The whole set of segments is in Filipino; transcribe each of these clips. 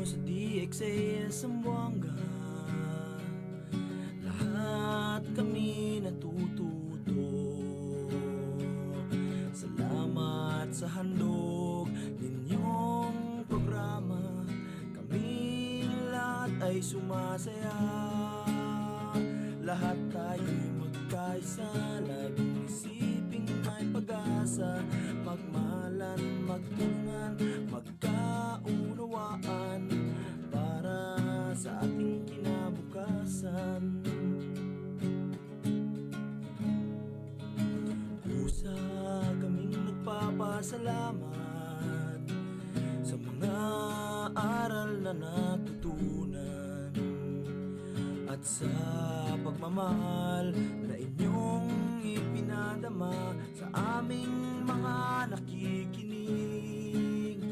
sa DXAS Zamboanga. Lahat kami natututo. Salamat sa handog ninyong programa. Kaming lahat ay sumasaya. Lahat tayo'y magkaisa, laging isiping may pag-asa. Magmahalan, magtulungan, magkaunawaan para sa ating kinabukasan. Kusa kaming nagpapasalamat sa mga aral na natutunan at sa pagmamahal na inyong ipinadama sa aming mga nakikinig.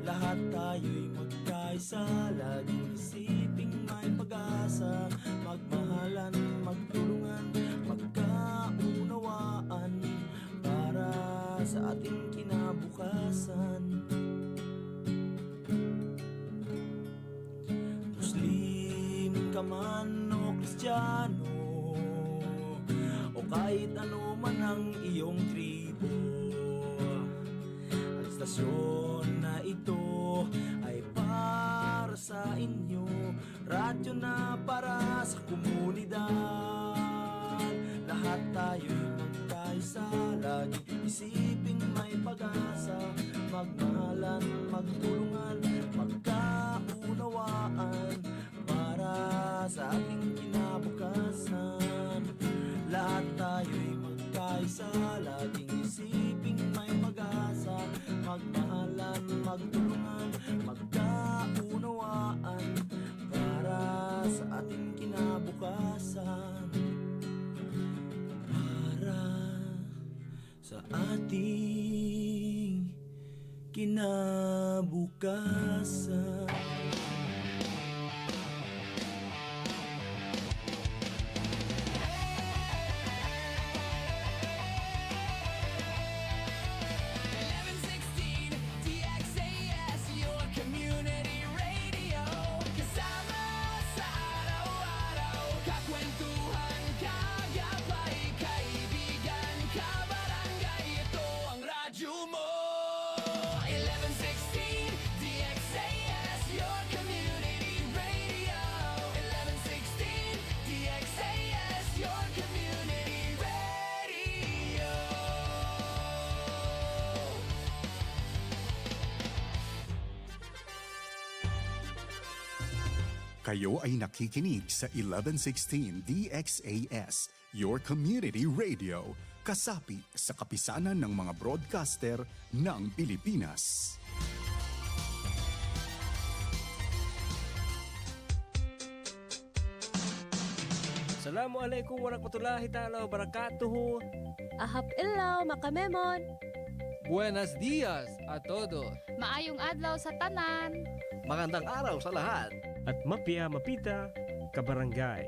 Lahat tayo'y magkaisa, laging isiping may pag-asa. Magmahalan, magtulungan, magkaunawaan para sa ating kinabukasan. Ka man o Kristiyano, o kahit ano man ang iyong tribo, ang istasyon na ito ay para sa inyo. Radyo na para sa komunidad. Lahat tayo'y magkaisa, lagi isiping may pag-asa. Magmahalan, magtulungan, magkaunawaan para sa ating kinabukasan. Lahat tayo'y magkaisa, laging isiping may pag-asa. Magmahalan, magtulungan, magkaunawaan para sa ating kinabukasan. Para sa ating kinabukasan. Kayo ay nakikinig sa 1116 DXAS, your community radio, kasapi sa kapisanan ng mga broadcaster ng Pilipinas. Assalamualaikum warahmatullahi ta'ala wabarakatuh. Ahap ilaw, makamemon. Buenos dias a todos. Maayong adlaw sa tanan. Magandang araw sa lahat. At mapia mapita kabarangay.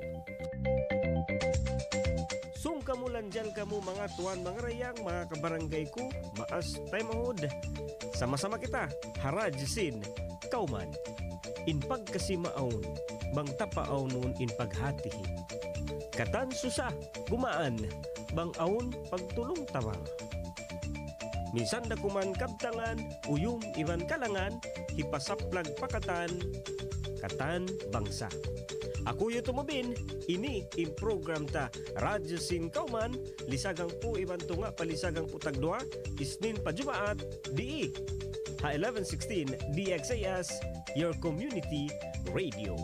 Sung kamulan dyan kamo mga tuwan mga rayang mga kabarangay ko. Maas tayo mahod. Sama-sama kita harajsin kauman. Inpag kasi maaon bang tapaaw nun inpaghatihin. Katan susa gumaan bang aon pagtulong tawang. Minsan na kuman kabtangan uyong iwan kalangan hipasaplag pakatan katan bangsa. Ako yu tumubin, ini im program ta Radyo Sin Kauman, lisagang po iban tunga palisagang putagdua, isnin pa Jumaat, di ha 1116 DXAS, your community radio.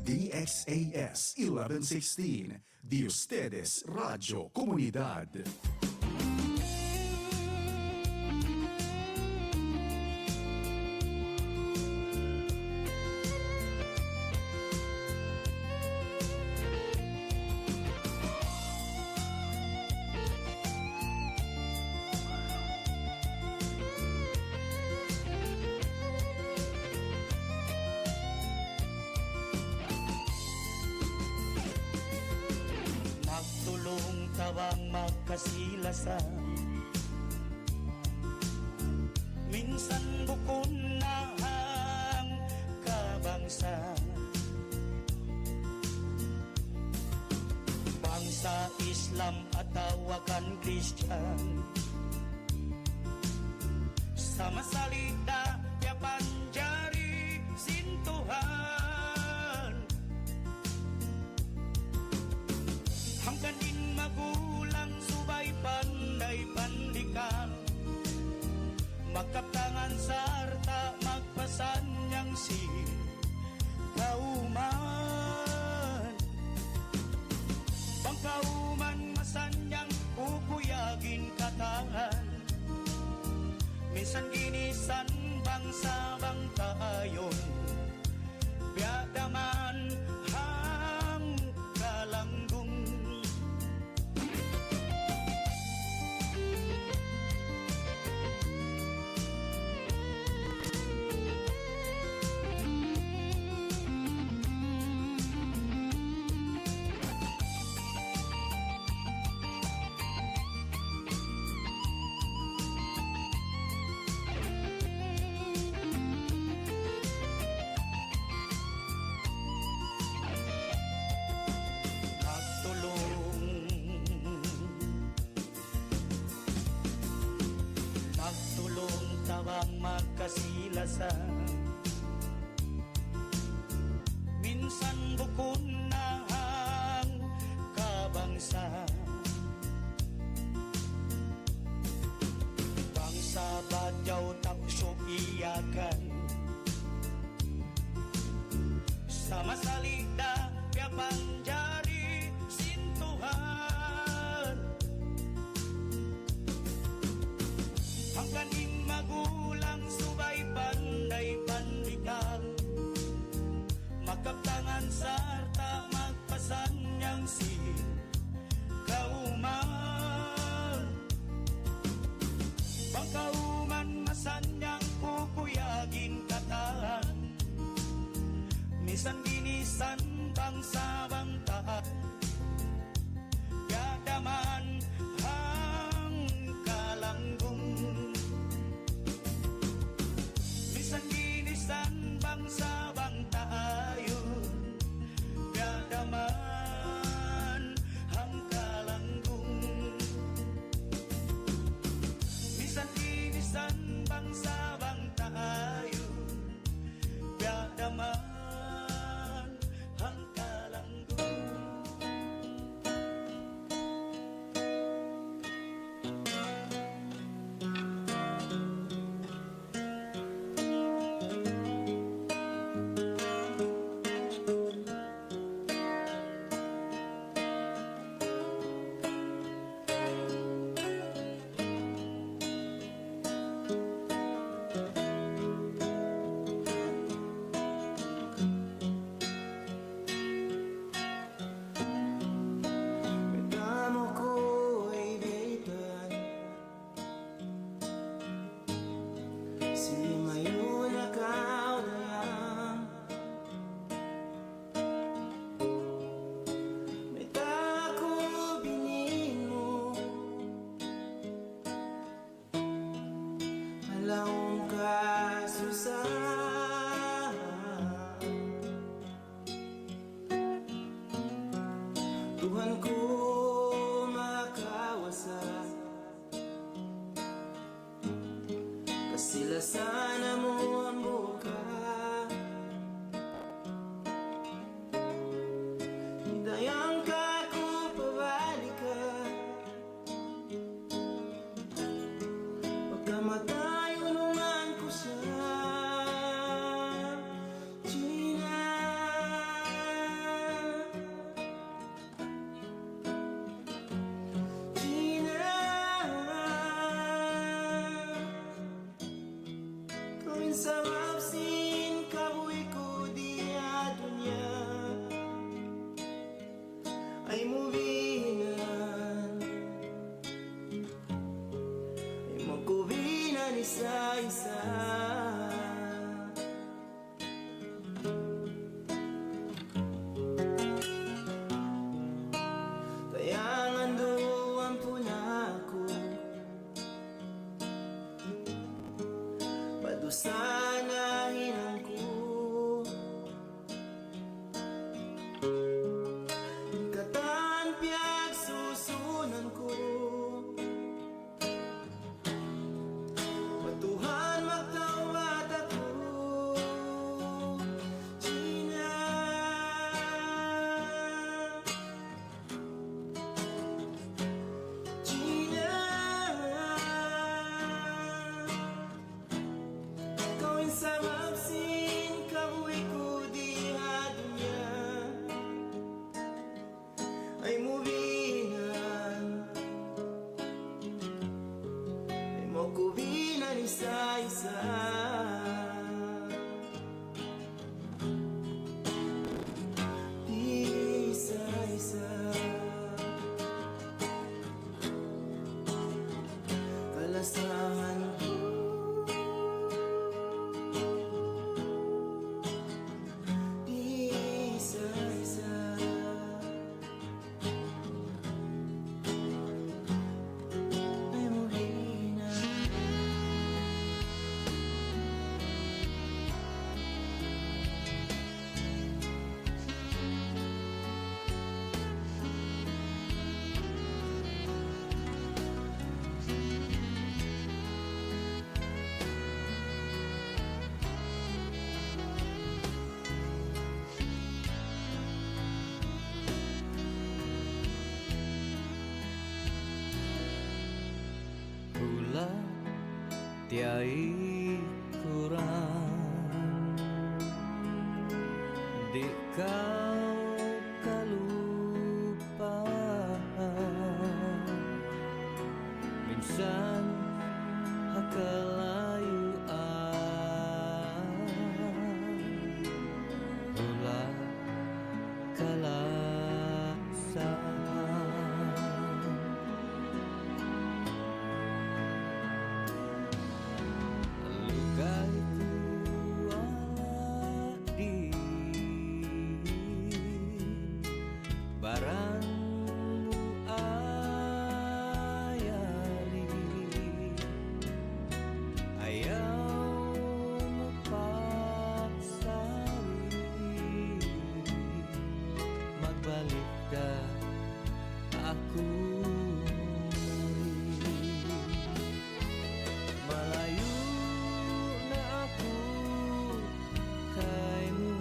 DXAS 1116, de ustedes Radio Comunidad. tawang magkasilasan. Minsan bukon na ang kabangsa, bangsa Islam at tawakan Christian. Sama salita ya panjari sintuhan, hanggan din magulang subay pandai pandikan, magkaptangan sarta magpasanyang si kauman. Bangkauman masanyang pupuyagin katangan, minsan ginisan bangsa bangkayon, biadaman hang kalanggung. Magtulong tawang magkasilasan, minsan bukon na ang kabangsa. Bangsa badyaw tapso iyakan, sama salita ya panjari sintuhan, hanggan din magulang subay pandai pandikan, magkaptangan sarta magpasanyang si kauman. Bangkauman masanyang kukuyagin kataan, minsan ginisan bangsa bangtaan, yadaman hang kalanggung. Minsan ginisan bangsa bangtayon, yadaman hang kalanggung. Minsan ginisan bangsa bangtayon, yadaman hang kalanggung. Damo ko ay daytan, si mayo na kaunayang, may tako binin mo, alaong kasusan. Tuhan ko makawasa, kasilasan mo ang buka, hidayang ka ko pabalik ka, pagkamatayo naman ko siya. Gina, Gina, kawin sa mapsin kabuhi ko di adunya, ay mubinan, ay magkubinan isa-isa. Tayangan doon isa Isa-isa Kalasahan ko Isa-isa Ay muhina Pula tiai kurang di kau kalupaan minsan hakalayuan pula kalasan Lugai kuala di barangmu ayali ayamu paksali magbalik dah aku Malayu na ako kaymu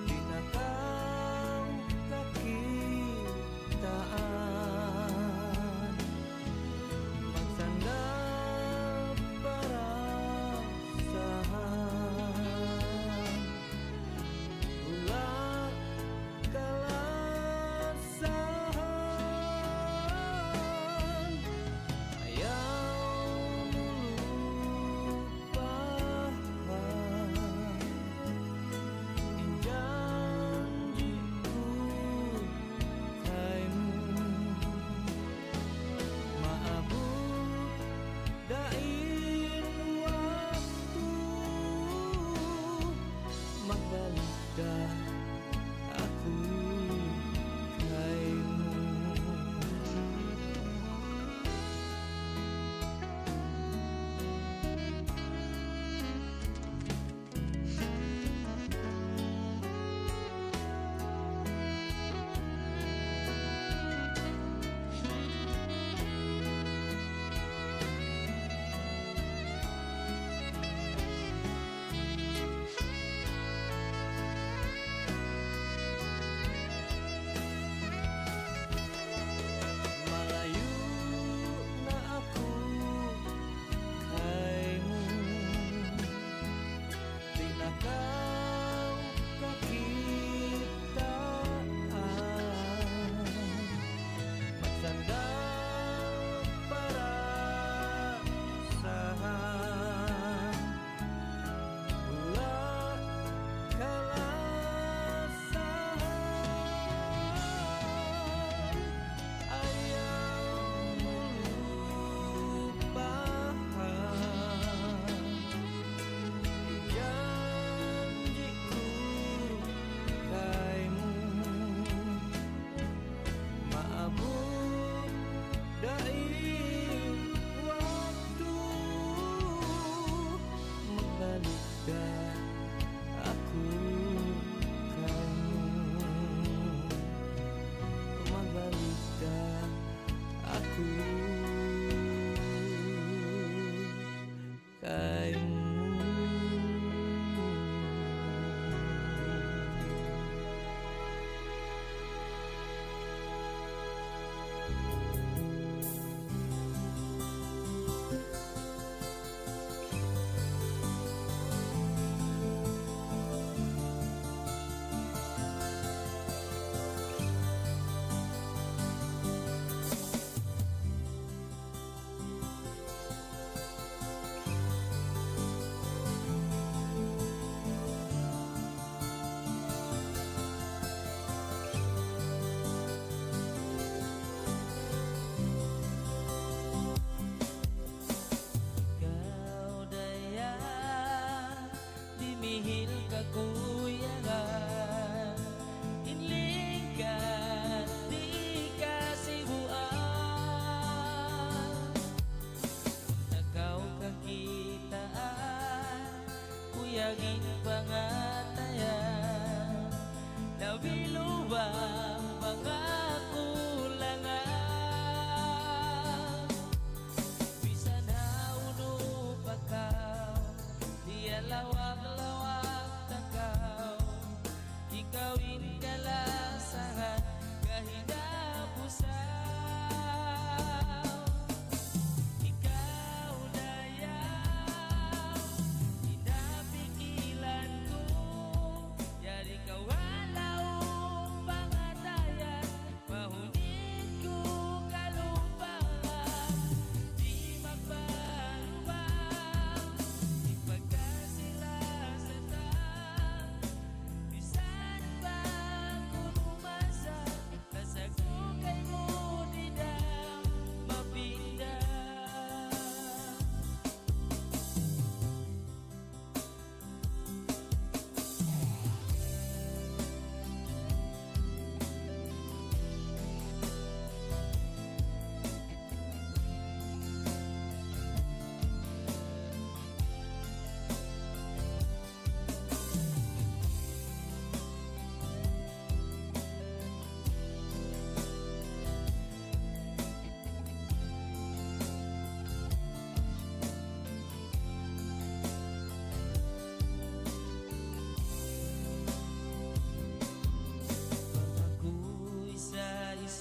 Di na kau kakitaan Magsandal parasahan Ulat kalasan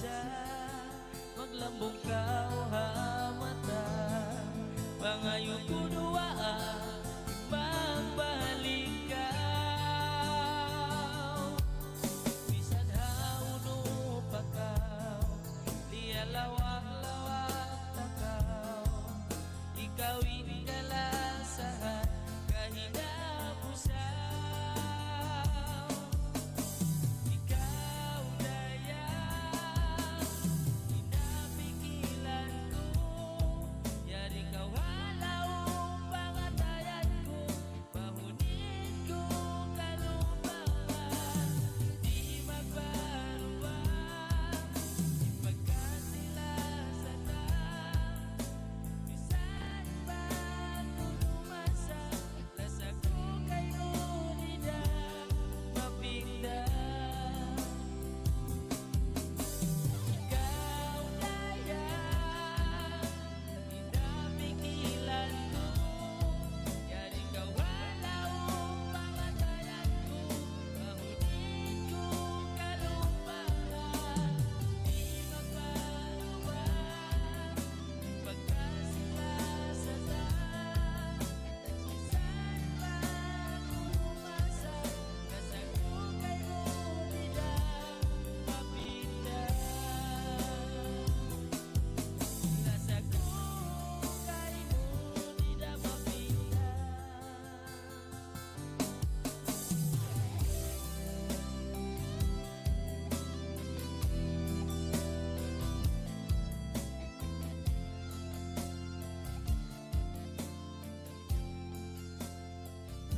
bisa maglambong kau hamata pangayo ko duaan magbalik kau bisan hauno pa kau liya lawak-lawak takaw ikaw ikalasahan kahinapusan ikaw daya inapigilan ko yari kau halaw pangatayan ko pahunin ko kalubangan di magbaruan pagkasilasan na bisan ba ko lumasa lasa ko kay ngunida mapigda ikaw daya inapigilan ko yari kau halaw pangatayan ko pahunin ko kalubangan di magbaruan pagkasilasan na bisan ba ko lumasa lasa ko kay ngunida mapigda lasa ko kay ngunida mapigda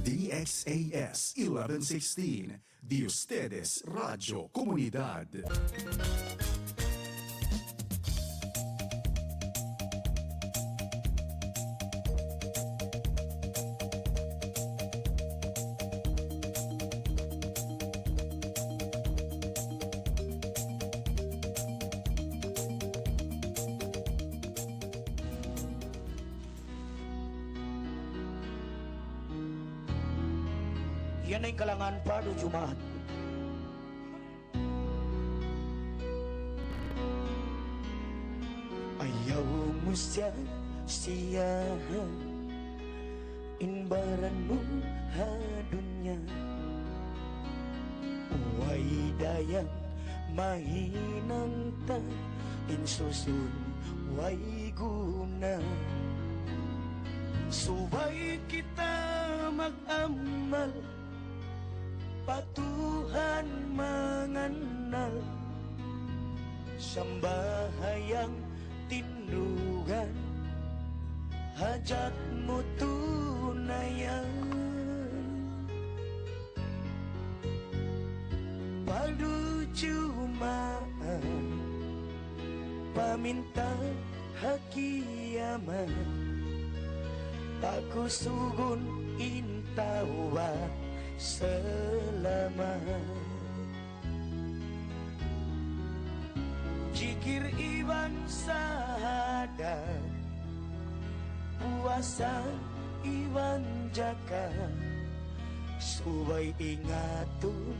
DXAS 1116, de ustedes Radio Comunidad. Yan ay kalangan pado Jumat. Ayaw mo siya inbaran mo hadunya Uway dayang mahinang ta insusun way guna Subay kita mag-amal patuhan manganal sambahayang tindugan hajat mo tunayan padujumaan paminta hakiyaman pakusugun intawa selamat Jikir iban sahada puasa iban jaka subay ingatun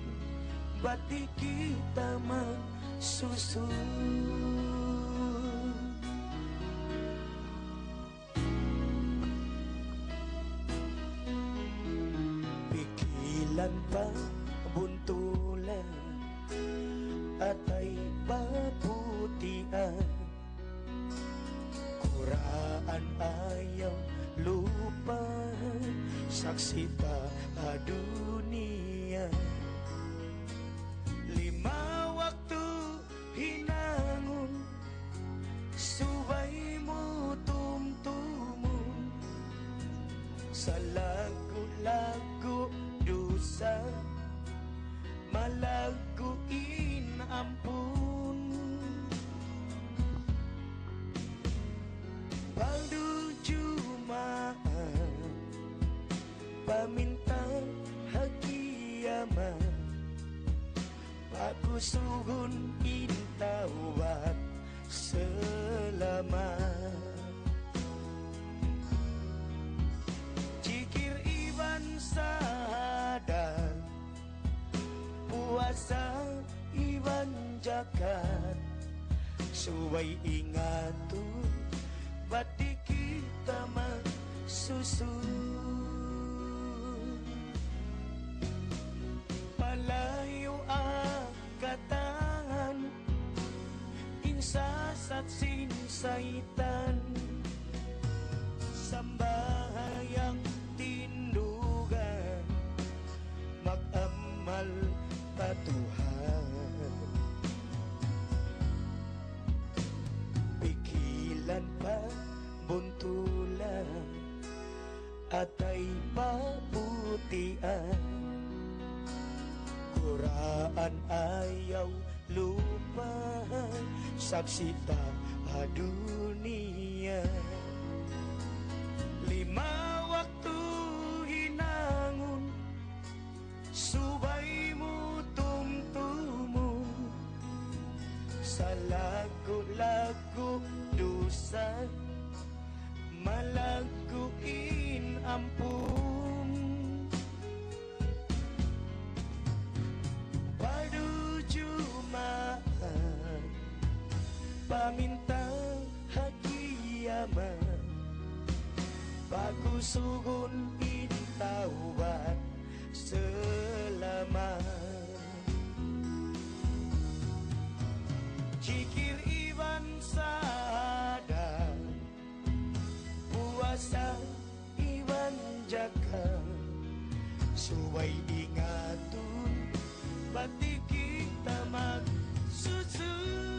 bati kita magsusun Pikilan pa buntulan atay paputian Kuraan ayaw lupa saksi pa adunia Lima waktu hinangun subay mo tumtumun sa lagu-lagu dusa malaguin ampun Paldujumaan paminta hakiyaman pakusugun intawat selamat Jikir iban sadar puasa iban jakat Suway ingaton, ba't di kita magsusun? Palayo ang katangan, insasat sinsaitan, sambahayang tindugan, mag-amal patuhan. Pikilan pa buntulan, atay paputian, kuraan ayaw lupahan, saksita dunia. Lima waktu hinangun, subay mo tumtumo, sa lago-lago dusa, malaguin ampun. Paduju maan, paminta hakiyaman, pagusugon intawat selamat. Cikir iwan sada, puasa iwan jaka, suway ingatun, pati kita magsusun.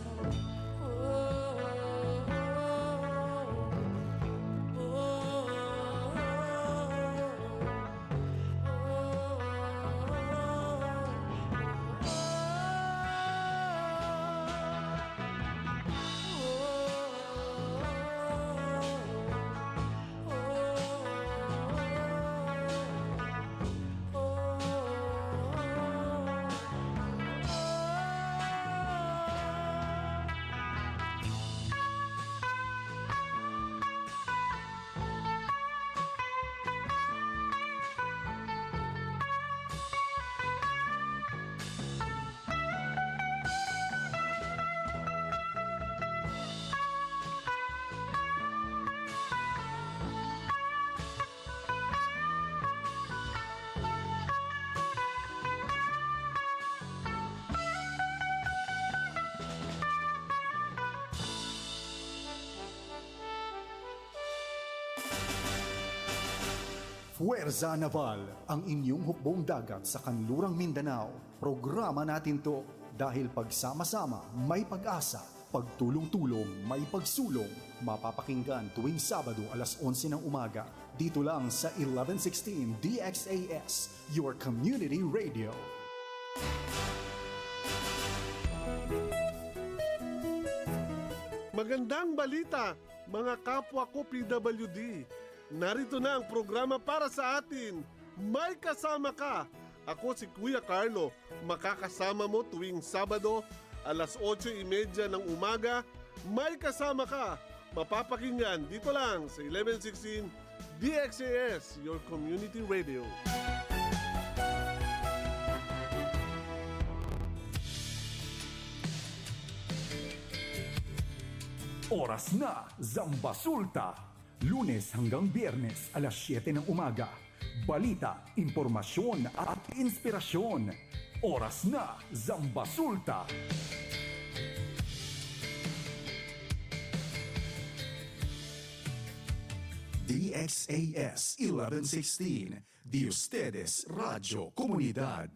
mo. Oh, oh, Fuerza Naval, ang inyong hukbong dagat sa kanlurang Mindanao. Programa natin to dahil pagsama-sama may pag-asa, pagtulong-tulong may pagsulong. Mapapakinggan tuwing Sabado alas 11 ng umaga. Dito lang sa 1116 DXAS, your community radio. Magandang balita, mga kapwa ko PWD. Narito na ang programa para sa atin. May kasama ka. Ako si Kuya Carlo. Makakasama mo tuwing Sabado, alas 8:30 ng umaga. May kasama ka. Mapapakinggan dito lang sa 1116 DXAS, your community radio. Oras na, Zambasulta! Lunes hanggang Biyernes, alas 7 ng umaga. Balita, impormasyon at inspirasyon. Oras na, Zambasulta! DXAS 1116, de ustedes Radio Comunidad.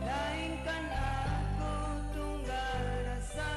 malaing ka na ko tunggal sa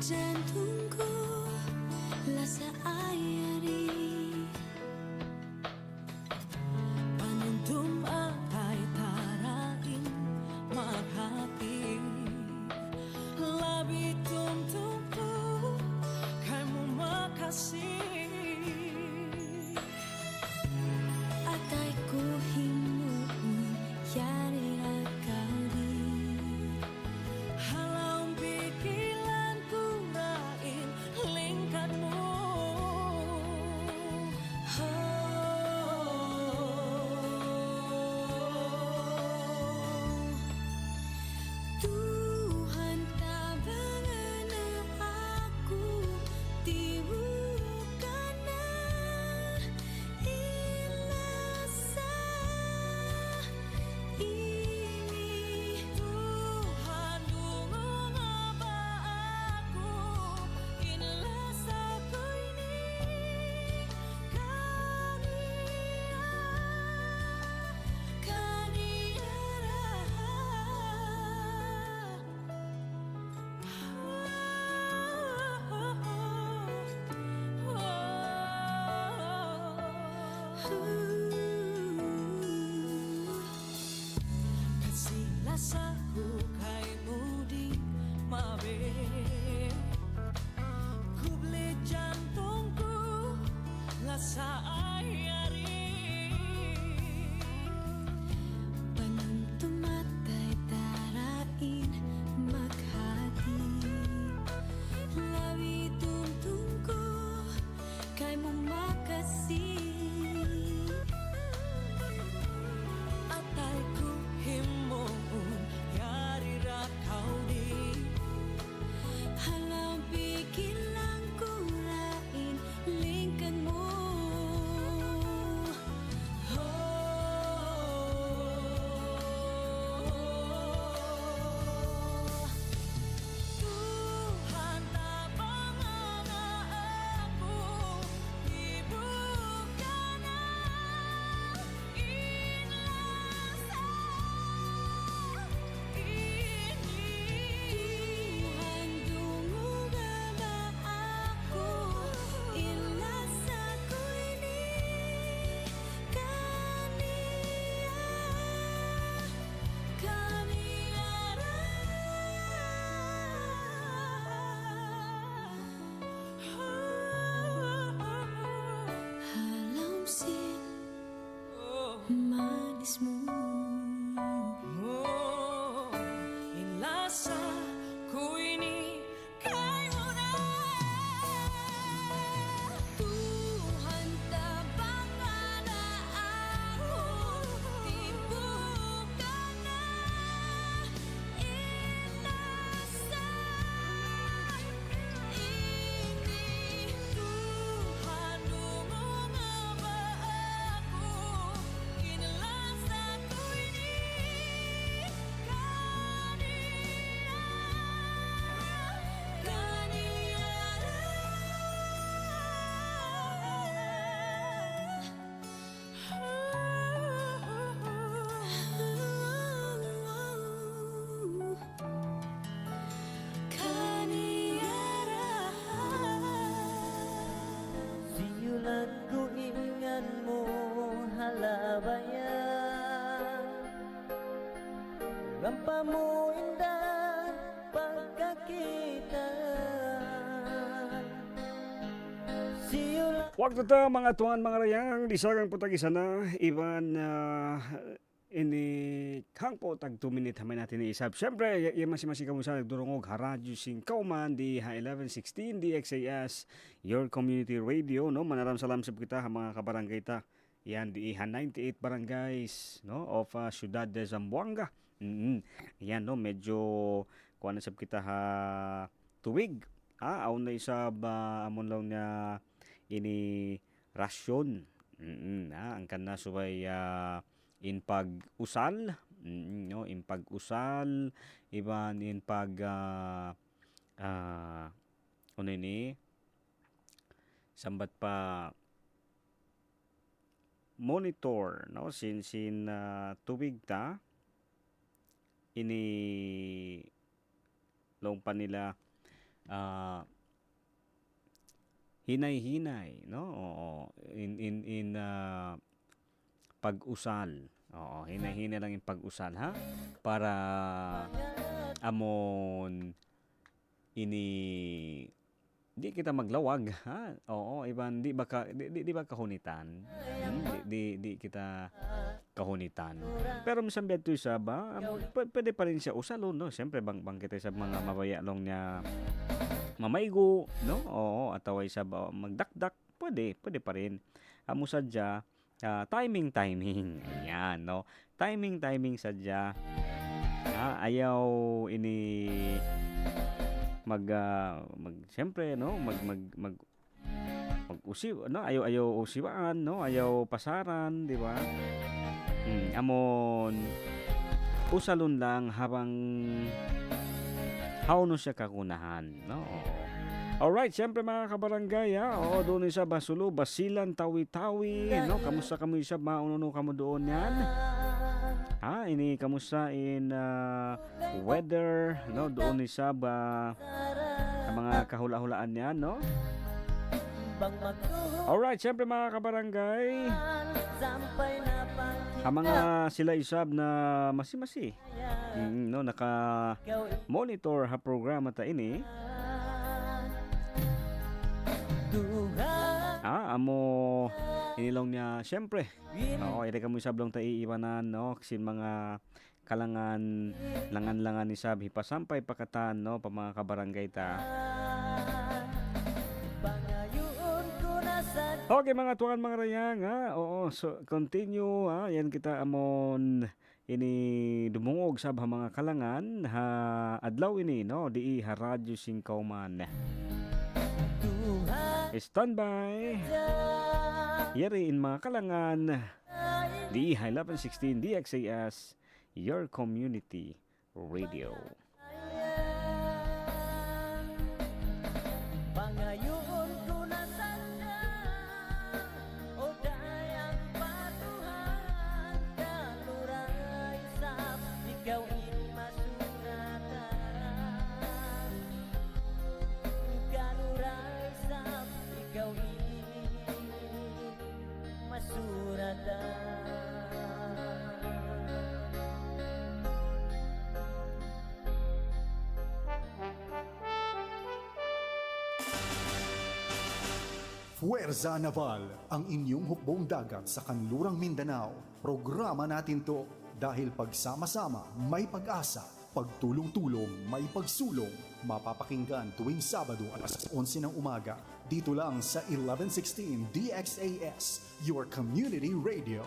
jantungku lasa ayari Panuntum ay tarain maghati Labi tumtumpu kay mo makasih Atay ko himuon yari rakali Halaung pikilan kurain lingkad mo Tuhan tabangan na ako di bukan na ilasa ini Tuhan dungo nga ba ako inilasa ko ini Lasa ko kay mudi mabe Kubli jantungku lasa ayari Panuntum matay tarain maghati Labi tumtungko kay mo makasih Atay ko himoon yari rakaw di Halang pikilang kurain lingkan mo Tuhan tabangan na ako di bukan na inlasa ini Tuhan dungo nga ba ako inlasa ko ini Halam sin manis mo Inlasa ko ini kay mo na Tuhan tabangan na ako di bukan na inlasa ini Tuhan dungo nga ba ako inlasa ko ini Siyulat ko ingan mo halabayan Rampa mo indah pagkakita Siyulat Waktu ta mga tuan mga rayang disagang putag isa na iban ini hangpo tag 2 minute hamay natin iisab. Siyempre, yung masi kamusa nagdurungog Haradyo Sing Kauman di Ha1116 DXAS your community radio no manaram salam sa kita mga kabarangay ta. Yan di Iha 98 barangays no of Ciudad de Zamboanga. Yan no medyo kuan na sab kita ha tuwig. Aw na isab amon law na ini rasyon. Ang kana subay in pag-usal, no, in pag-usal, iban in pag ano ini sambat pa monitor, no, sin tubig ta ini long pa nila hinay-hinay, no? Oo, in pag-usal. Oo, hinay-hinay lang yung pag-usal, ha? Para amon ini di kita maglawag, ha? Oo, iban di ba kahunitan? Di kita kahunitan. Pero minsan beto isa ba, pwede pa rin siya usalon, no? Siyempre bang kita sa mga mabayalong niya mamaygo, no? Oo, ataway sa magdakdak, pwede pa rin. Amo sadya, timing. Ayan, no? Timing sadya. Ayaw ini siyempre, no? Mag-usiw, no? Ayaw usiwaan, no? Ayaw pasaran, di ba? Amon usalon lang habang how no siya kakunahan, no? Alright, siyempre mga kabarangay, doon isa Basulo, Basilan, Tawi-Tawi, no? Kamusta kamo isa, maununo kamo doon yan? Ini kamusta in weather, no? Doon isa ba ang mga kahula-hulaan yan, no? Alright, siyempre mga kabarangay, ang mga sila isab na masi-masi, no? Naka-monitor ha programa ta ini. Amo inilong niya siyempre. Oo, ire kamo isab lang ta iiwanan, no? Kasi mga kalangan langan ni sab hipasampay pakatan, no? Pa mga kabarangay ta. Okay mga tuwan mga rayang, oo, so continue, yan kita amon ini dumungog sab ha mga kalangan ha adlaw ini, no? Di ha radyo singkauman. Standby. Yari in mga kalangan. Di ha 1116 DXAS, your community radio. Fuerza Naval, ang inyong hukbong dagat sa kanlurang Mindanao. Programa natin to dahil pagsama-sama may pag-asa, pagtulong-tulong may pagsulong. Mapapakinggan tuwing Sabado alas 11 ng umaga. Dito lang sa 1116 DXAS, your community radio.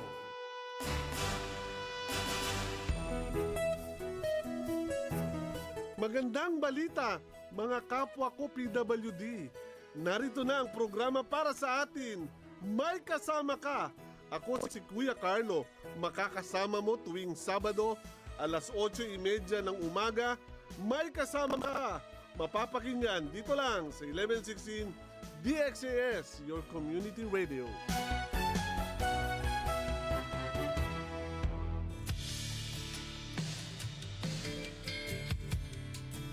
Magandang balita, mga kapwa ko PWD. Narito na ang programa para sa atin. May kasama ka. Ako si Kuya Carlo. Makakasama mo tuwing Sabado, alas 8:30 ng umaga. May kasama ka. Mapapakinggan dito lang sa 1116 DXAS, your community radio.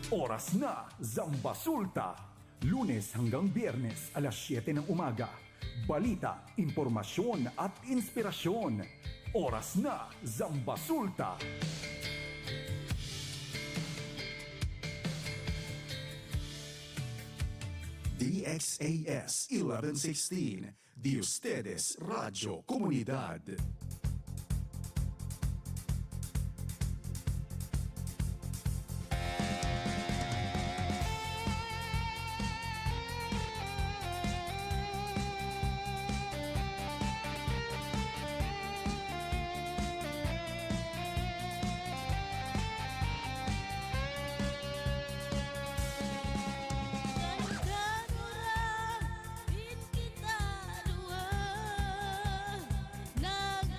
Oras na, Zambasulta. Lunes hanggang Biyernes, alas 7 ng umaga. Balita, impormasyon at inspirasyon. Oras na, Zambasulta. DXAS 1116, de ustedes Radio Comunidad. Nag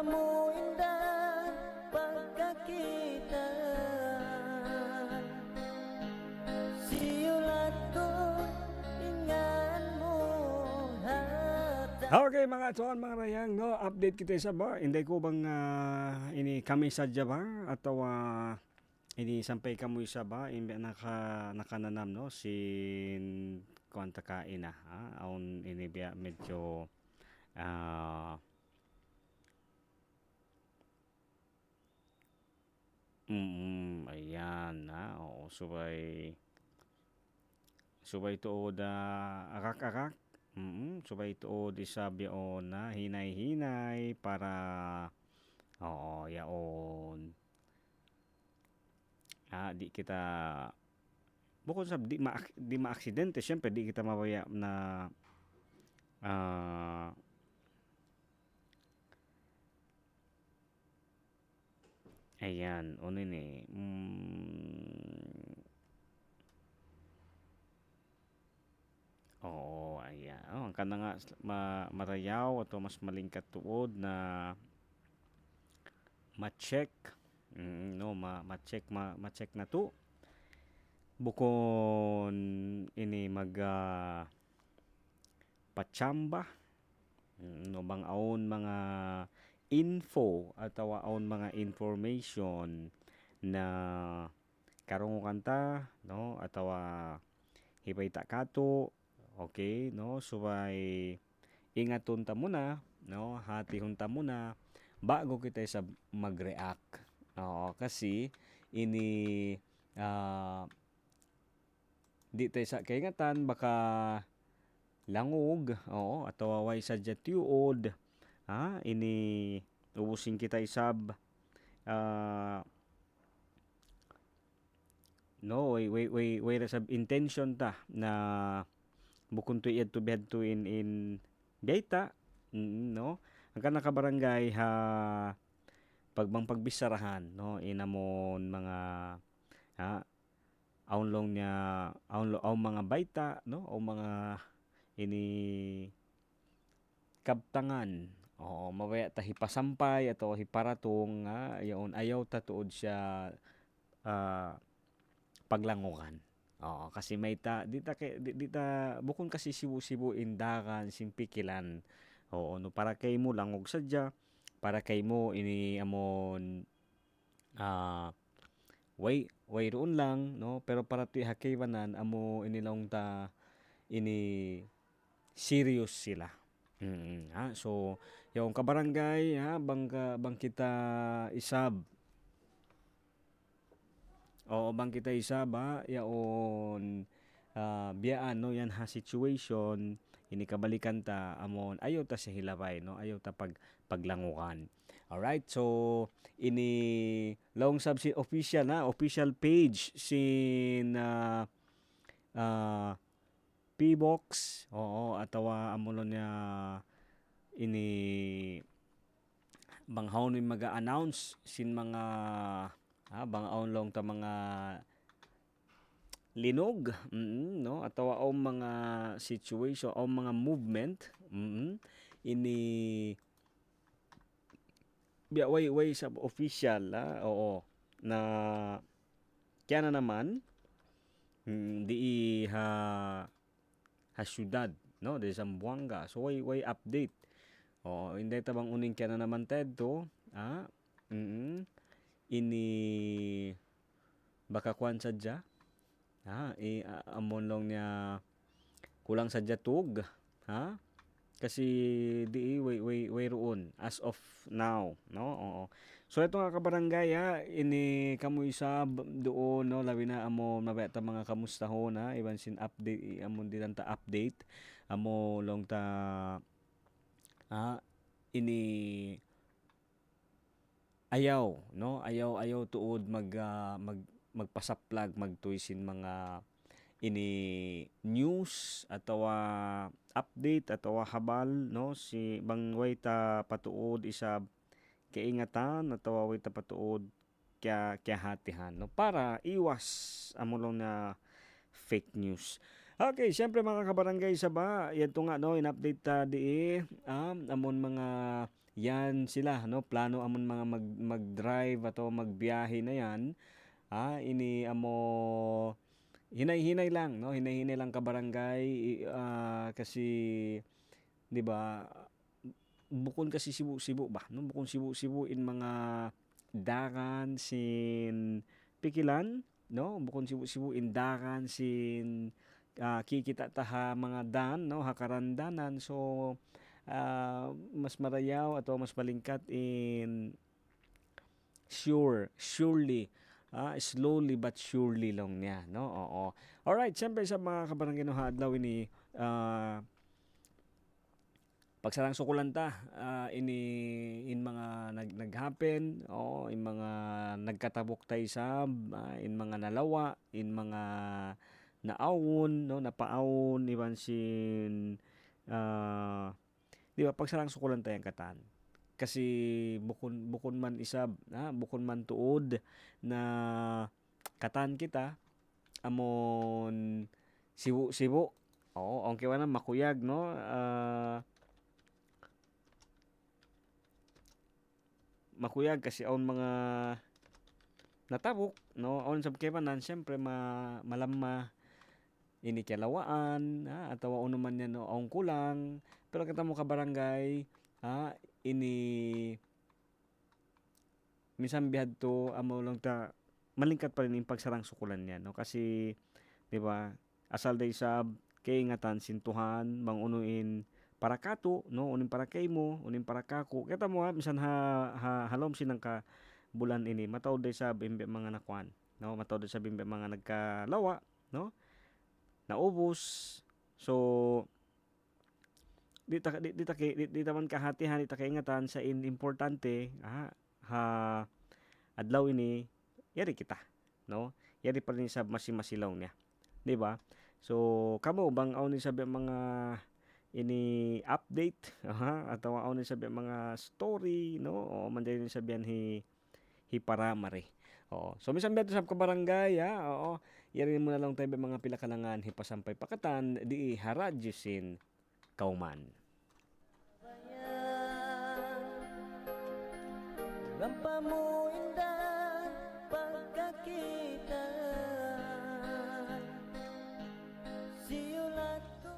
amo indah pagkakita. Siulat ko ingan mo hata. Okay mga tuan, mga rayang, no, update kita sa ba? Hindi ko bang ini kami sadya ba? Atau ini sampai kamu isa ba? Imbe nakananam, no? Sin kuanta kain na, ha? Aun ini biya medyo ayan, ha? Oo, subay tuod akak-akak. Subay tuod isabi on na hinay-hinay para yaon. Di kita bukod sa di maaksidente, syempre di kita mawaya na ayan, unin eh. Oo, ayan. Ang kana nga marayaw atau mas malingkat tuod na ma-check. No, ma-check na to. Bukon ini pachamba. No bang aon mga info atau aon mga information na karong kanta, no, atau hibay ta kato. Okay, no, subay ingaton ta muna, no, hatihon ta muna bago kita sa mag-react. Oo, kasi ini di tayo sa kaingatan baka langog, oo, atau away sadya tiyood, ini ubusin kita isab no, way sab intention ta na bukun to iyad to bed to in gaita, no, ang kanang kabarangay pagbang pagbisarahan, no, inamon mga aunlong niya aun mga baita, no, o mga ini kabtangan, o mawaya ta hipasampay atau hiparatong yaon ayaw ta tuod siya paglangukan. Oo, kasi may di ta bukon kasi sibu-sibu indakan simpikilan. Oo, no, para kay mo langog sadya, para kay mo ini amon way roon lang, no, pero para ti hakaywanan amo inilong ta ini serious sila. So yung kabarangay bang kita isab. Oo, bang kita isab yaon biyaan, no, yan situation ini kabalikan ta amon ayaw ta sa hilabay, no, ayaw ta paglangukan. Alright, so ini long sub si official page sin P-Box, oo, atawa amulo niya ini banghawon ni maga-announce sin mga banghawon long ta mga linog, no, atawa o mga situation o mga movement, ini way sa official, oo, na kaya na naman di ha syudad, no, de Zamboanga, so way update. Oo, hindi tabang uning kaya na naman ted to, ini baka kwan sadya, amon long niya kulang sadya tug, kasi di way roon as of now, no, oo. So ito nga kabarangay, ini kamo isa doon, no, labi na amo mabata mga kamustahon, iban sin update amon din ta update amo long ta ini ayaw, no, ayaw tuod magpasaplag magtuisin mga ini news atau update atau habal, no, si bangway ta patuod isa kaingatan atau way ta patuod kaya hatihan, no, para iwas amulong na fake news. Okay, syempre mga kabarangay sa ba, yan to nga, no, in-update ta amon mga yan sila, no? Plano amon mga mag-drive ato magbiyahe na yan. Ini amo hinay-hinay lang, no? Hinay-hinay lang ka barangay kasi 'di ba? Bukon kasi Cebu ba, no? Bukon Cebu in mga dakan sin pikilan, no? Bukon Cebu in dakan sin kikita ta mga dan, no? Hakarandanan. So mas marayaw ato mas malingkat in surely slowly but surely lang niya, no? Oo. Alright, siyempre sa mga kabarangay no adlaw ini pagsarang sukulanta ini in mga naghappen, in mga nagkatabok tay sab, in mga nalawa, in mga naawon, no, napaawon iban sin di ba pagsarang sukulanta yang katan. Kasi bukon man isab, bukon man tuod na katan kita amon Cebu. Oo, ang kiwa na makuyag, no? Makuyag kasi on mga natabok, no? On sab kibanan syempre malamma ini kalawaan, atawa ono man yan no ang kulang. Pero kita mo ka barangay, ini minsan bihadto amo lang ta malingkat pa rin yung pagsarang sukulan niya, no? Kasi 'di ba asal day sab kay ingatan sintuhan mangunuin para kato, no? Unin para kay mo, unin para kako. Kita mo minsan halom sinang ka bulan ini mataw day sab imbe mga nakwan, no? Mataw day sab imbe mga nagkalawa, no? Naubos. So di ta man kahatihan, di ta kaingatan sa importante adlaw ini yari kita, no? Yari pa rin sa masilaw niya, di ba? So kamo bang aw ni sabi mga ini update atau aw ni sabi mga story, no? O man din sabihan hi paramare. So minsan beto sa kabarangay, oo. Yari mo na lang tayo mga pilakalangan hipasampay pakatan di haradjusin kauman. Rampa mo indah pagkakita siulat ko.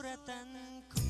suratan ko.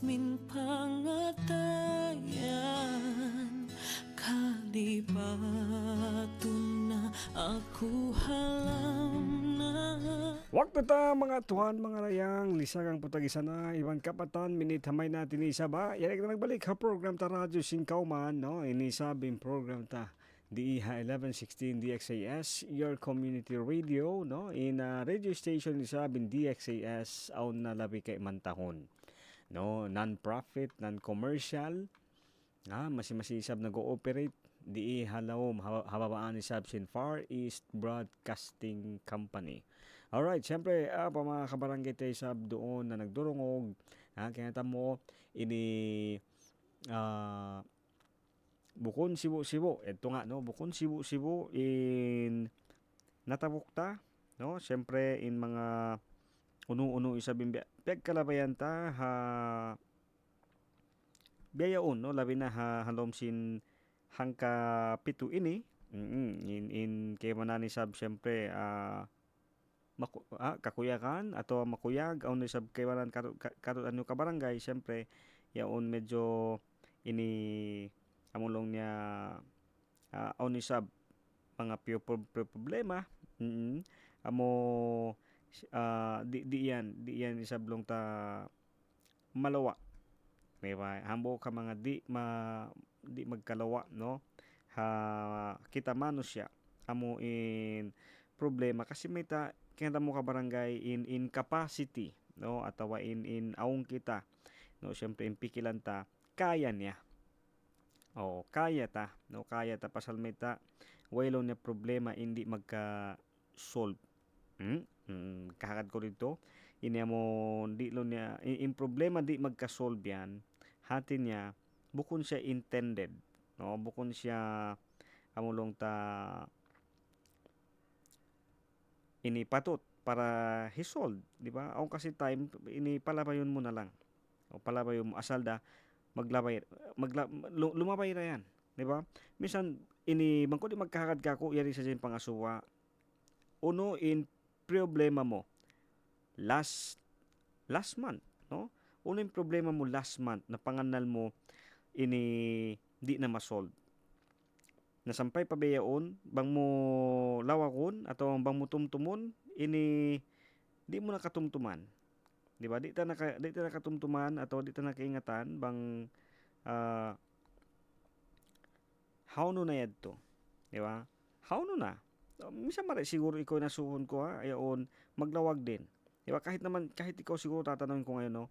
min pangatayan kalibatun na ako halam na. Waktu ta mga tuhan, mga rayang, lisagang putagisa na, iwan kapatan, minit hamay natin isa ba? Yan na nagbalik ha program ta Radyo Singkauman, no? Inisabing program ta, DIHA 1116 DXAS, your community radio, no? In radio station isabing DXAS, aun na labi kay mantahon. No? Non-profit, non-commercial, masimasisab nag-ooperate, DIHA lawom, hababaan isab sin Far East Broadcasting Company. Alright, siyempre, pa mga kabarangay tayo sab doon na nagdurungog, kaya mo, ini, Bukon Sibu-Sibu, ito nga, no, Bukon Sibu-Sibu in natabukta, no, siyempre, in mga unu-unu isabing kalabayan ta, biyayaon, no, labi na halom sin hangka pitu ini, in kay manani sab, siyempre, kakuyakan atau makuyag aun sab kaywanan kadto ano ka barangay syempre yaon medyo ini amulong niya aun sab mga problema amo di yan isablong ta malawa diba hambo ka mga di magkalawa no kita manos siya amo in problema kasi may kaya mo ka barangay in capacity no atawa in aung kita no syempre in pikilan ta kaya niya kaya ta pasal may ta walo niya problema hindi magka solve kahagad ko dito ini mo di lo niya in problema di magka solve yan hati niya bukon siya intended no bukon siya amulong ta ini patut para hisolve, di ba? Ang kasi time ini palabayon mo na lang. O palabayon mo asalda lumabay na yan, di ba? Minsan ini bangko di magkakad kako yari sa sin pangasuwa. Uno in problema mo last month, no? Uno in problema mo last month na panganal mo ini di na masolve. Nasampay pabayaon bang mo lawakon atau bang mo tumtumon ini di mo nakatumtuman di ba di ta nakatumtuman atau di ta nakaingatan bang how no na yadto di ba how no na minsan mara siguro ikaw nasuhon ko ayon maglawag din di ba kahit ikaw siguro tatanungin ko ngayon no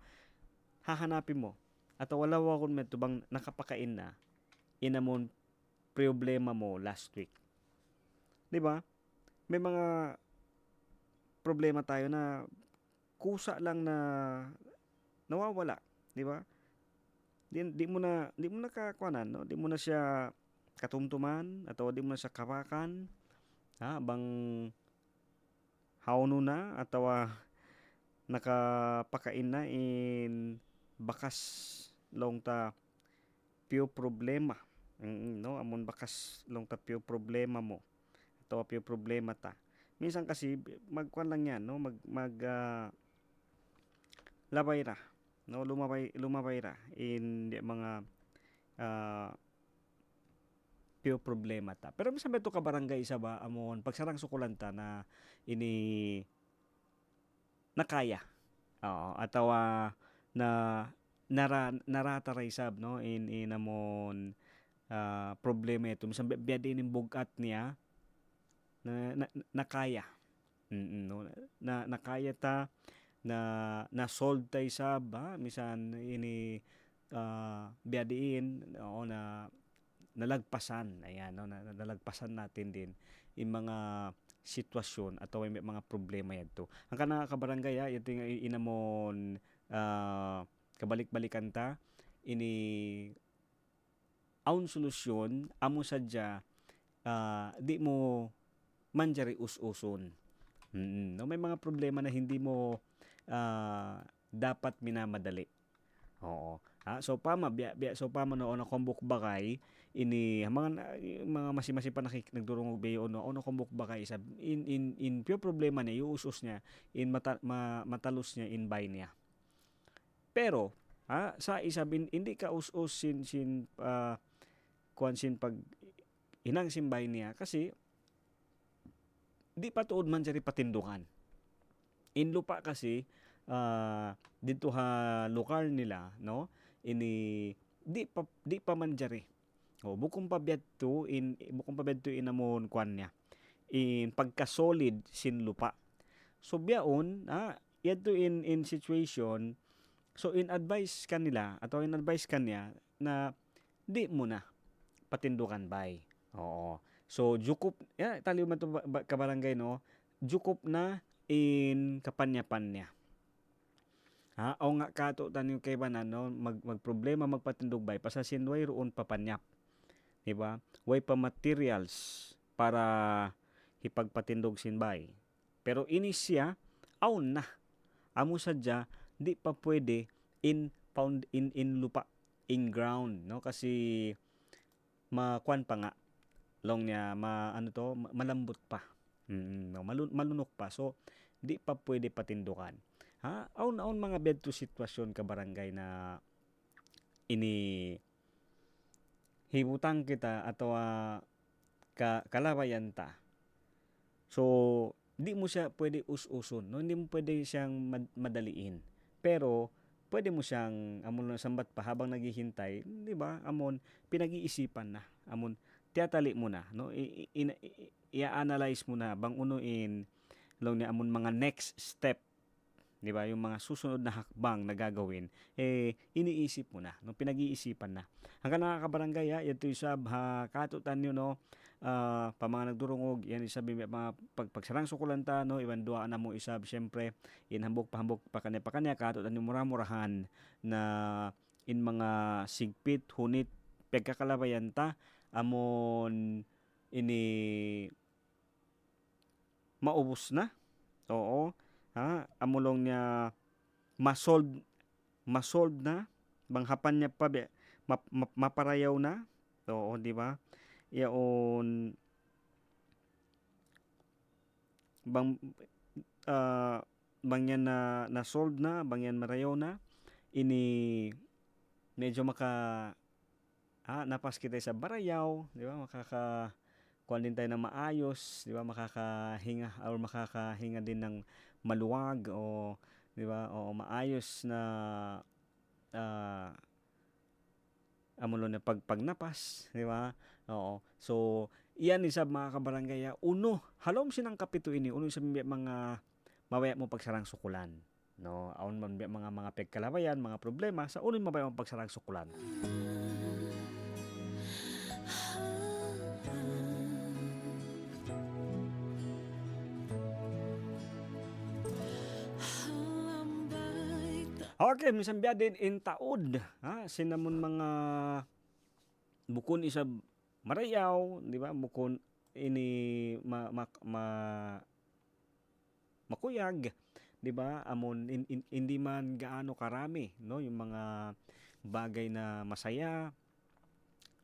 hahanapin mo atau wala wakon medto bang nakapakain na inamon problema mo last week. 'Di ba? May mga problema tayo na kusa lang na nawawala, 'di ba? Di mo na kakuanan, no? Di mo na siya katumtuman atau di mo na siya kapakan. Bang hauno na atau nakapakain na in bakas long ta pio problema. No amon bakas long tapyo problema mo to apyo problema ta minsan kasi magkuan lang yan no labay ra no lumabay ra in mga pyo problema ta pero minsan beto ka barangay isa ba amon pagsarang sukulanta na ini nakaya ataw na narataray sab no in amon problema ito minsan biyadin yung bugat niya na kaya no nakaya ta na solve tay sa ba minsan ini biyadiin na nalagpasan ayan no nalagpasan natin din yung mga sitwasyon atau may mga problema yadto ang kana ka barangay ito yung inamon kabalik-balikan ta ini aun solusyon amo sadya di mo manjari us-uson no may mga problema na hindi mo dapat minamadali so pama no kombok bakay ini mga masi pa nagdurungog beyo no kombok bakay sa in pure problema niya iusos niya in matalos niya in bay niya pero Sa isabin hindi ka us-us kuan sin pag inang simbay niya kasi di pa tuod man diri patindukan. In lupa kasi dito ha lokal nila no ini di pa man diri. Bukong pa biadto in amon kuan niya. In pagka-solid sin lupa. So biyaon yadto in situation so in advice kanila atau in advice kanya na di mo na patindukan bay. Oo. So jukup taliw man to kabarangay no. Jukup na in kapanya-panya. O nga kato tanyo kay banan no magproblema magpatindog bay pasasin way roon papanyap. Diba? Way pa materials para hipagpatindog sinbay. Pero inisya aun na. Amo sadya di pa pwede in lupa, in ground no kasi makuan pa nga long niya malambot pa. Malunok pa. So di pa pwede patindukan. Aun mga bedto sitwasyon ka barangay na ini hibutang kita atau kalabayan ta. So di mo siya pwede us-uson, no? Hindi mo pwede siyang madaliin. Pero pwede mo siyang amon sambat pa habang naghihintay, di ba? Amon pinag-iisipan na. Amon tiyatali mo na, no? I-analyze mo na bang unuin long ni amon mga next step. Di ba? Yung mga susunod na hakbang na gagawin, iniisip mo na, no? Pinag-iisipan na. Hanggang nakakabarangay, ito isab, katutan nyo, no? Pa mga nagdurungog, yan isabi, mga pagsarang sukulanta, no? Iban dua na mo isab, syempre, inhambok pa kanya, katutan nyo mura-murahan na in mga sigpit, hunit, pagkakalabayan ta, amon ini maubos na. Oo. Amulong niya masolve na banghapan niya pa maparayaw na. Oo, di ba? Yaon bangyan na solve na, bangyan marayaw na. Ini medyo napas kita sa barayaw, di ba? Kuan din tayo ng maayos, di ba? Makakahinga din ng maluwag o di ba? O maayos na amulo na pagnapas, di ba? Oo. So, iyan isab mga kabarangay, uno, halom sinang kapito ini, uno sa mga mawaya mo pagsarang sukulan. No, aun man mga pagkalabayan, mga problema sa uno mabaya mo pagsarang sukulan. Okay, minsan biya din in taod. Sinamon mga bukon isab marayaw, di ba? Bukon ini makuyag, di ba? Amon hindi man gaano karami, no? Yung mga bagay na masaya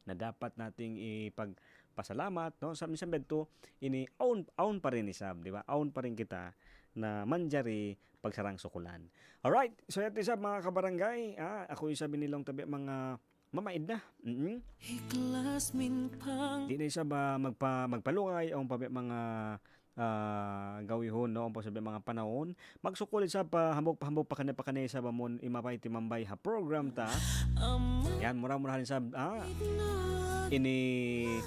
na dapat nating ipagpasalamat, no? Sa minsan bedto ini aun pa rin isab, di ba? Aun pa rin kita na manjari pagsarang sukulan. Alright, so ito isa mga kabarangay, ako isa binilong tabi mga mamaid na. Di na isa ba magpalungay ang pabi mga gawihon, no? Ang sabi mga panahon. Magsukulit sa hambog pa kanay sa bamon imapay timambay ha program ta. Yan, mura-murahan sa ini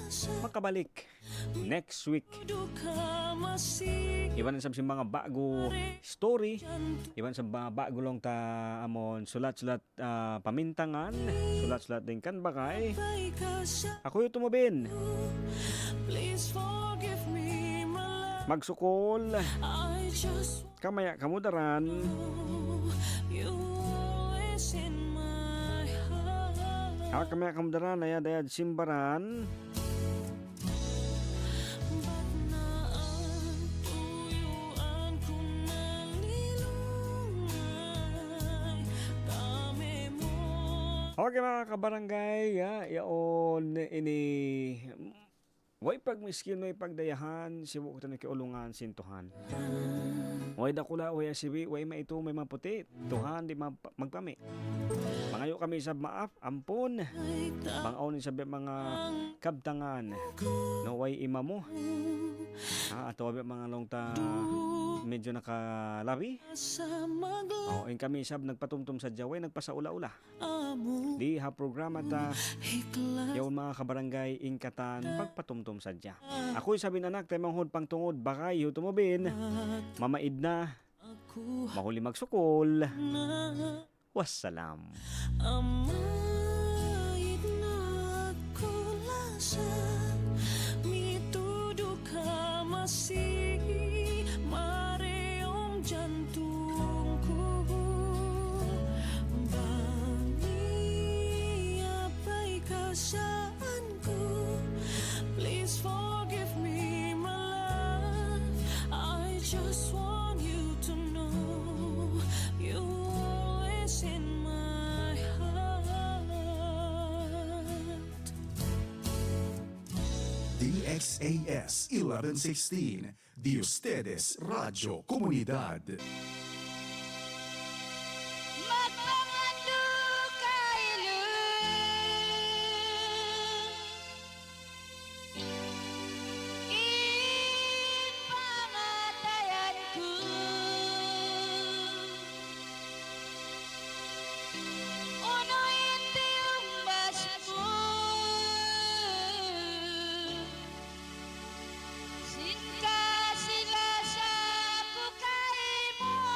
makabalik next week. Iban sa mga bago story, iban sa mga bago lang ta amon sulat-sulat pamintangan, sulat-sulat din kan bakay. Ako yung tumubin. Magsukol. Kamaya kamudaran. Kamaya kamudaran dayad simbaran. Okay mga kabarangay, yaon ini Way pagmiskin, way pagdayahan, siwo ko tanong kiulungan, sintuhan. Way dakula, way asiwi, way maito, may maputi. Tuhan, di magpami. Mangayo kami sa maap, ampon. Mangaunin sa mga kabtangan. No, way ima mo. Ato mga longta medyo nakalabi. O, in kami sab nagpatumtum sa Jaway, nagpasaula-ula. Di ha programa ta yaw mga kabarangay ingkatan pagpatumtum sadya. Ako'y sabi anak tayo manghod pang tungod bakay yu tumubin. Mamaid na. Mahuli magsukol. Wassalam. Amayit na kulasan, mitudo ka masih, mareong jantung ko. Bani, apa'y kasaan ko? Please forgive me, my love. I just want you to know you're always in my heart. DXAS 1116, de ustedes Radio Comunidad. Magpamando ipangatayan ko. Unuin tiyong basmo, singka sila sa kukay mo.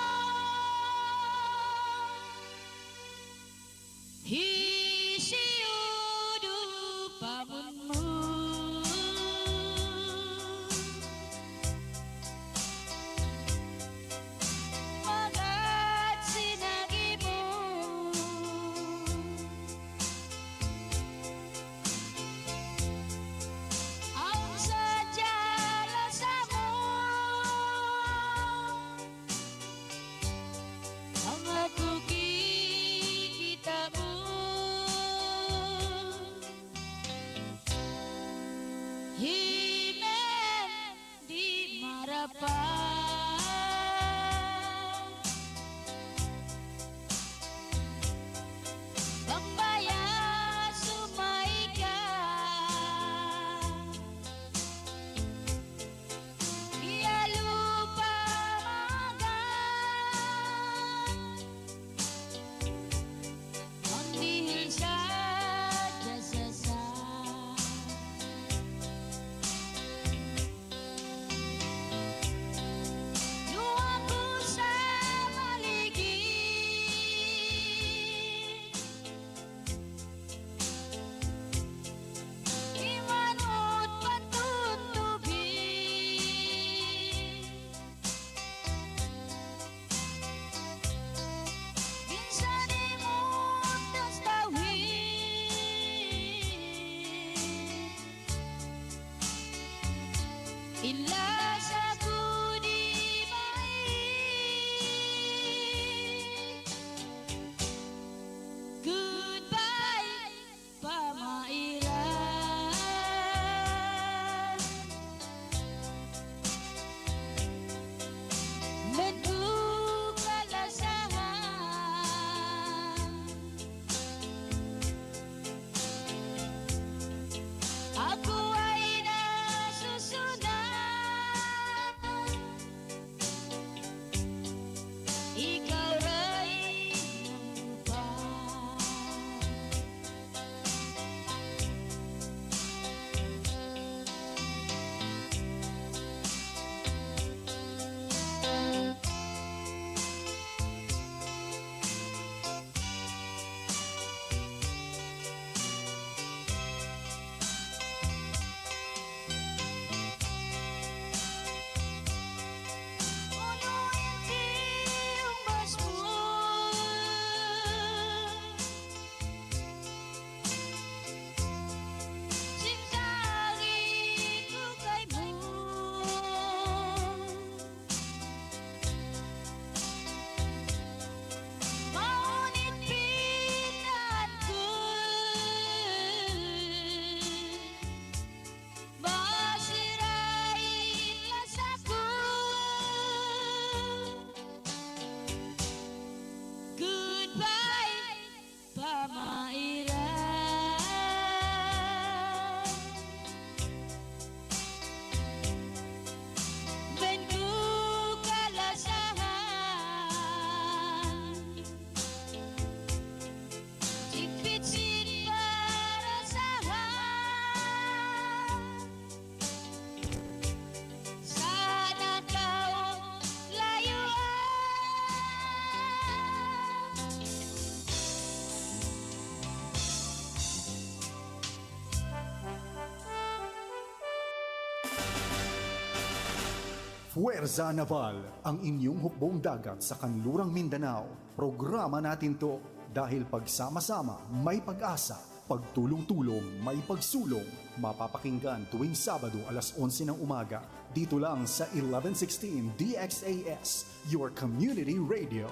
Puwersa Naval, ang inyong hukbong dagat sa kanlurang Mindanao. Programa natin to dahil pagsama-sama may pag-asa, pagtulong-tulong may pagsulong. Mapapakinggan tuwing Sabado alas 11 ng umaga. Dito lang sa 1116 DXAS, your community radio.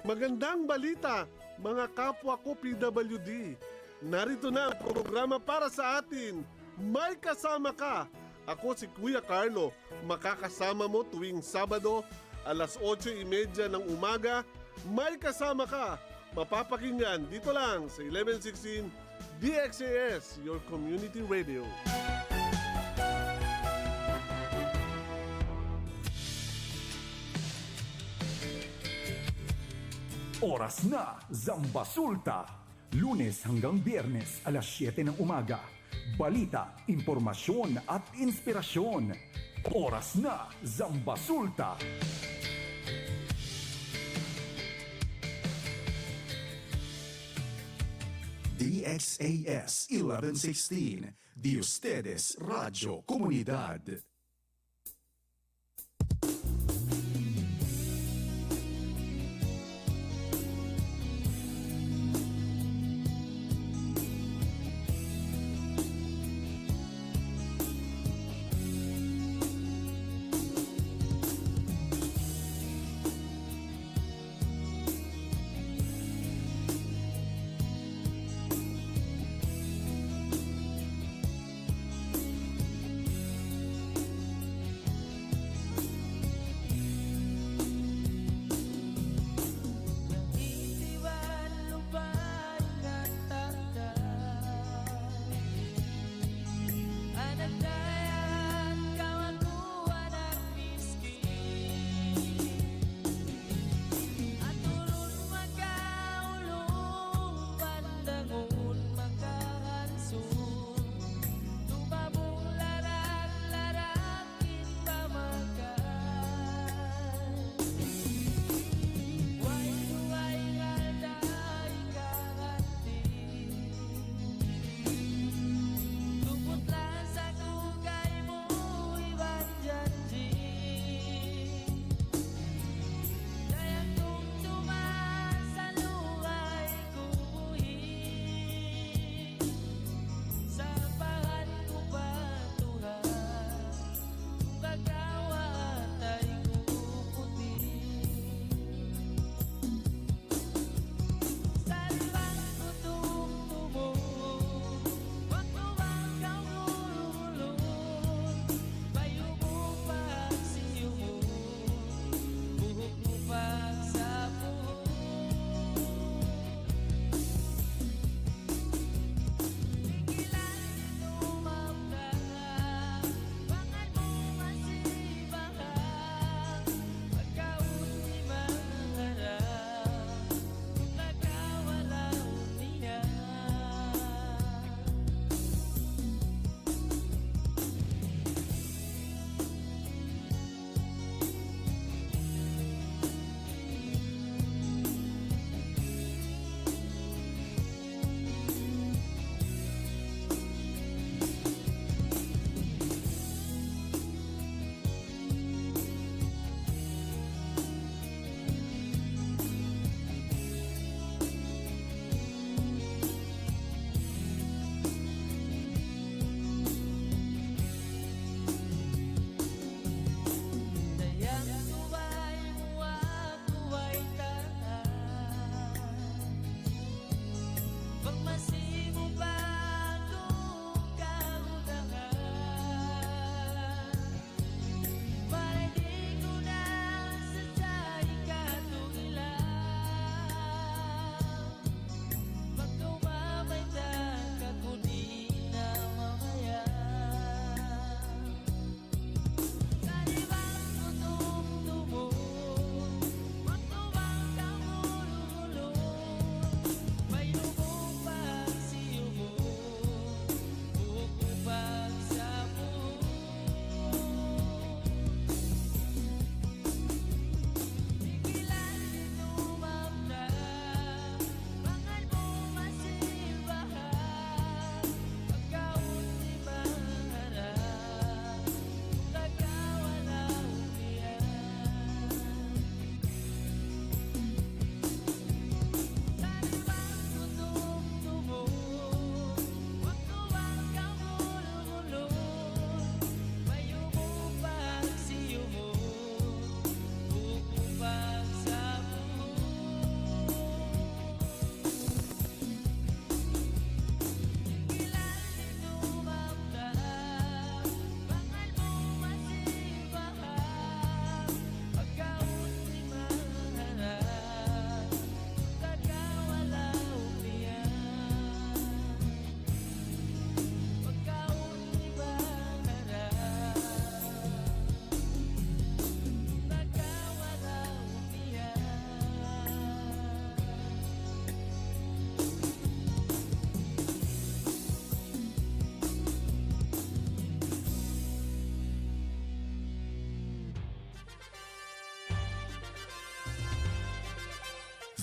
Magandang balita, mga kapwa ko PWD. Narito na ang programa para sa atin. May kasama ka. Ako si Kuya Carlo. Makakasama mo tuwing Sabado, alas 8:30 ng umaga. May kasama ka. Mapapakinggan dito lang sa 1116 DXAS, your community radio. Oras na, Zambasulta. Lunes hanggang Biyernes, alas 7 ng umaga. Balita, impormasyon at inspirasyon. Oras na, Zambasulta. DXAS 1116, de ustedes Radio Comunidad.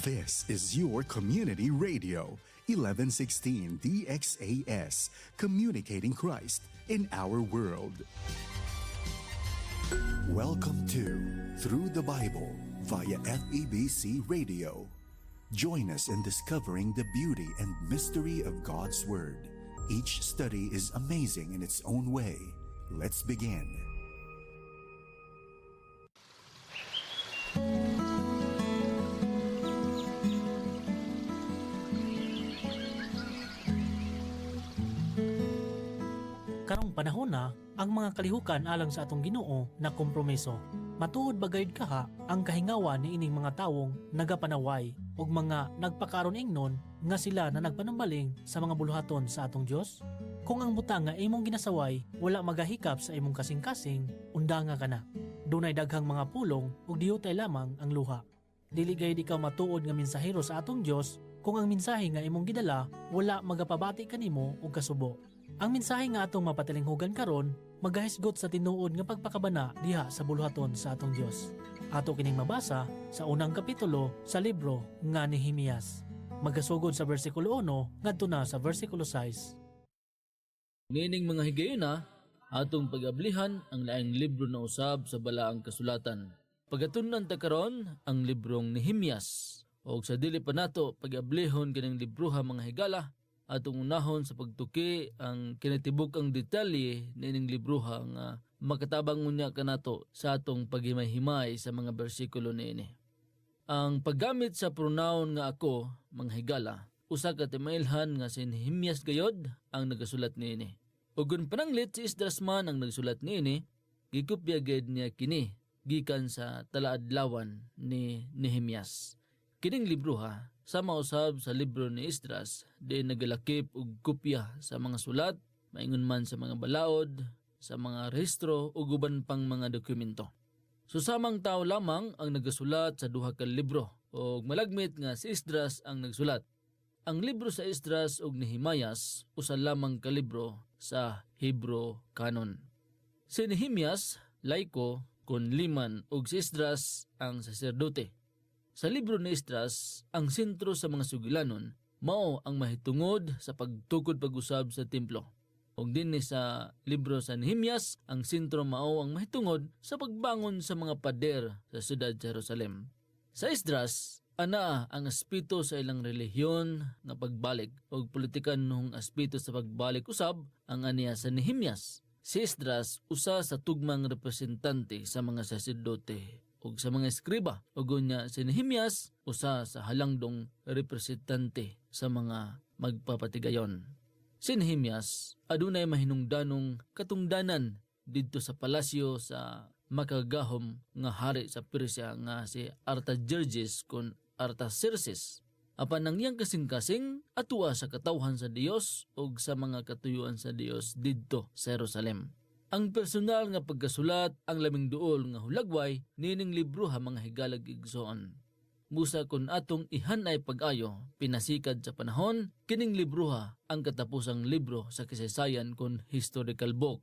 This is your community radio, 1116 DXAS, communicating Christ in our world. Welcome to Through the Bible via FEBC Radio. Join us in discovering the beauty and mystery of God's Word. Each study is amazing in its own way. Let's begin. Karong panahon na, ang mga kalihukan alang sa atong Ginoo na kompromiso. Matuod bagayod kaha ang kahingawan ni ining mga tawong nagapanaway ug mga nagpakaron ingnon nga sila na nagpanambaling sa mga buluhaton sa atong Dios. Kung ang butang nga imong ginasaway wala magahikap sa imong kasing-kasing, undanga ka na. Dunay daghang mga pulong ug diyutay lamang ang luha. Dili gayud ikaw matuod nga mensahero sa atong Dios kung ang mensahe nga imong gidala wala magapabati kanimo og kasubo. Ang mensahe nga atong mapatilinghugan karon magahisgot sa tinuod nga pagpakabana diha sa buluhaton sa atong Dios. Ato kining mabasa sa unang kapitulo sa libro nga Nehemias. Magasugod sa bersikulo 1 ngadto na sa bersikulo 6. Nining mga higayuna, atong pag-ablihan ang laing libro na usab sa balaang kasulatan. Pagatunan ta karon ang librong Nehemias. O sa dili pa nato pag-ablihon kining libroha mga higala, atong unahon sa pagtuki ang kinatibuk ang detalye nining libroha nga makatabang unya kanato sa atong paghimay-himay sa mga bersikulo niini. Ang paggamit sa pronoun nga ako, mga higala, usa ka timailhan nga si Nehemias gayod ang nagasulat niini. Ugon pananglit si Esdras man ang nagsulat niini, gikopya gayud niya kini gikan sa talaadlawan ni Nehemias. Kining libroha sama usab sa libro ni Esdras di nagalakip og kopya sa mga sulat, maingon man sa mga balaod, sa mga rehistro ug uban pang mga dokumento. Susamang tao lamang ang nagasulat sa duha ka libro ug malagmit nga si Esdras ang nagsulat. Ang libro sa Esdras ug Nehemias usa lamang ka libro sa Hebrew canon. Si Nehemias laiko kun liman ug si Esdras ang saserdote. Sa libro ni Esdras, ang sentro sa mga sugilanon mao ang mahitungod sa pagtukod pag-usab sa templo. Ug dinhi sa libro sa Nehemias, ang sentro mao ang mahitungod sa pagbangon sa mga pader sa siyudad Jerusalem. Sa Esdras, ana ang aspeto sa ilang relihiyon nga pagbalik ug politikan nung aspeto sa pagbalik usab ang aniya sa Nehemias. Si Esdras usa sa tugmang representante sa mga saserdote ug sa mga eskriba, ug unya si Nehemias usa sa halangdong representante sa mga magpapatigayon. Si Nehemias adunay mahinungdanong katungdanan didto sa palasyo sa makagahom nga hari sa Persia nga si Artajerjes kun Artaxerxes. Apan nang iyang kasing-kasing atua sa katawhan sa Dios ug sa mga katuyuan sa Dios didto sa Jerusalem. Ang personal nga pagkasulat ang laming duol nga hulagway nining libro ha mga higalag igsoon. Musa kun atong ihanay pag-ayo pinasikad sa panahon kining libro ha ang katapusang libro sa kasaysayan kun historical book